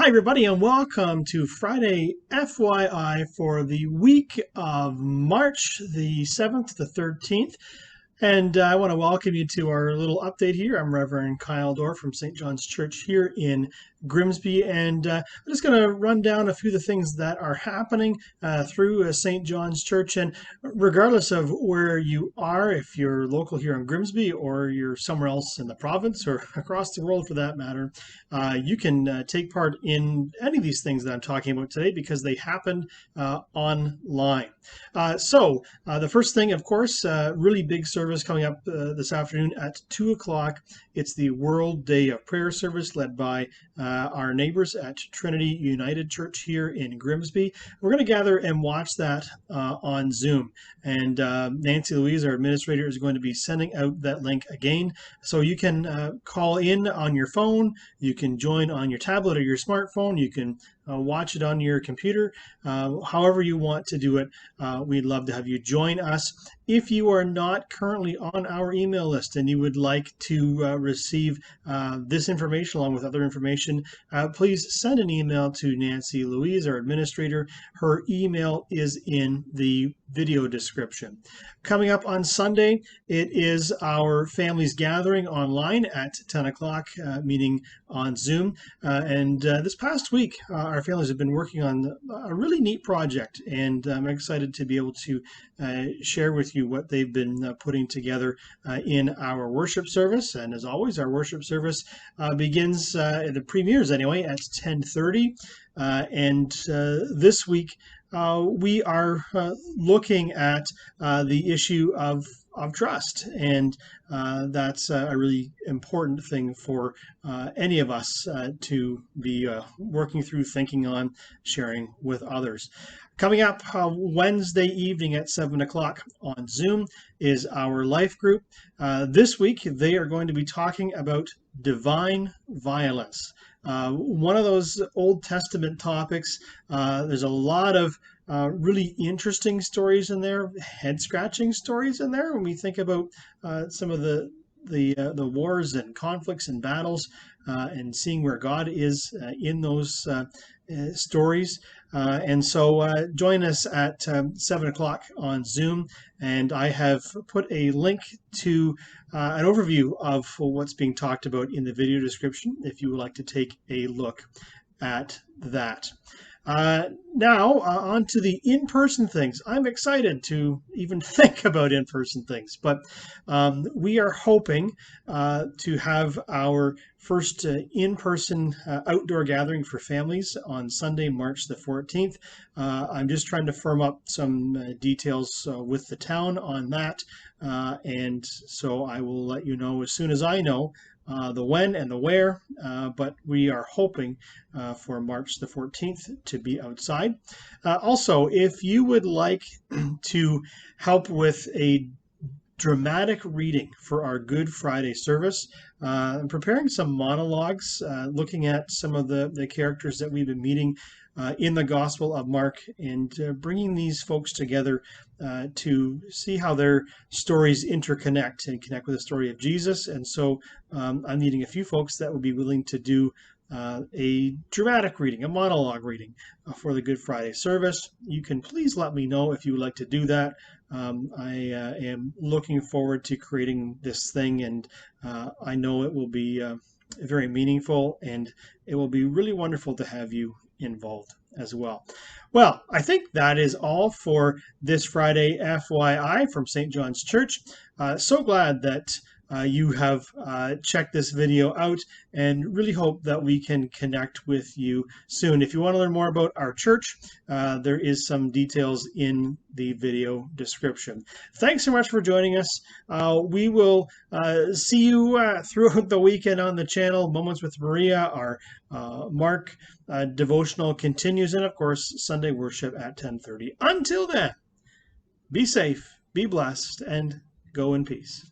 Hi, everybody, and welcome to Friday FYI for the week of March the 7th to 13th. And I want to welcome you to our little update here. I'm Reverend Kyle Dorr from St. John's Church here in Grimsby, and I'm just going to run down a few of the things that are happening through St. John's Church. And regardless of where you are, if you're local here in Grimsby or you're somewhere else in the province or across the world for that matter, you can take part in any of these things that I'm talking about today because they happened online. The first thing, of course, really big service coming up this afternoon at 2 o'clock. It's the World Day of Prayer service led by our neighbors at Trinity United Church here in Grimsby. We're going to gather and watch that on Zoom. And Nancy Louise, our administrator, is going to be sending out that link again. So you can call in on your phone, you can join on your tablet or your smartphone, you can watch it on your computer, however you want to do it. We'd love to have you join us. If you are not currently on our email list and you would like to receive this information along with other information, please send an email to Nancy Louise, our administrator. Her email is in the video description. Coming up on Sunday, it is our families gathering online at 10 o'clock, meeting on Zoom. This past week, our families have been working on a really neat project, and I'm excited to be able to share with you what they've been putting together in our worship service. And as always, our worship service begins, the premieres anyway, at 10:30. This week, we are looking at the issue of trust, and that's a really important thing for any of us to be working through, thinking on, sharing with others. Coming up Wednesday evening at 7 o'clock on Zoom is our life group. This week they are going to be talking about divine violence. One of those Old Testament topics. There's a lot of really interesting stories in there, head-scratching stories in there when we think about some of the wars and conflicts and battles, and seeing where God is in those stories. Join us at 7 o'clock on Zoom, and I have put a link to an overview of what's being talked about in the video description if you would like to take a look at that. Now, on to the in-person things. I'm excited to even think about in-person things, but we are hoping to have our first in-person outdoor gathering for families on Sunday, March the 14th. I'm just trying to firm up some details with the town on that, and so I will let you know as soon as I know the when and the where, but we are hoping for March the 14th to be outside. Also, if you would like to help with a dramatic reading for our Good Friday service, I'm preparing some monologues, looking at some of the characters that we've been meeting in the Gospel of Mark, and bringing these folks together to see how their stories interconnect and connect with the story of Jesus. And so I'm needing a few folks that would be willing to do a dramatic reading, a monologue reading for the Good Friday service. You can please let me know if you would like to do that. I am looking forward to creating this thing, and I know it will be very meaningful, and it will be really wonderful to have you involved as well. Well, I think that is all for this Friday FYI from St. John's Church. So glad that you have checked this video out, and really hope that we can connect with you soon. If you want to learn more about our church, there is some details in the video description. Thanks so much for joining us. We will see you throughout the weekend on the channel. Moments with Maria, our Mark devotional continues, and of course Sunday worship at 10:30. Until then, be safe, be blessed, and go in peace.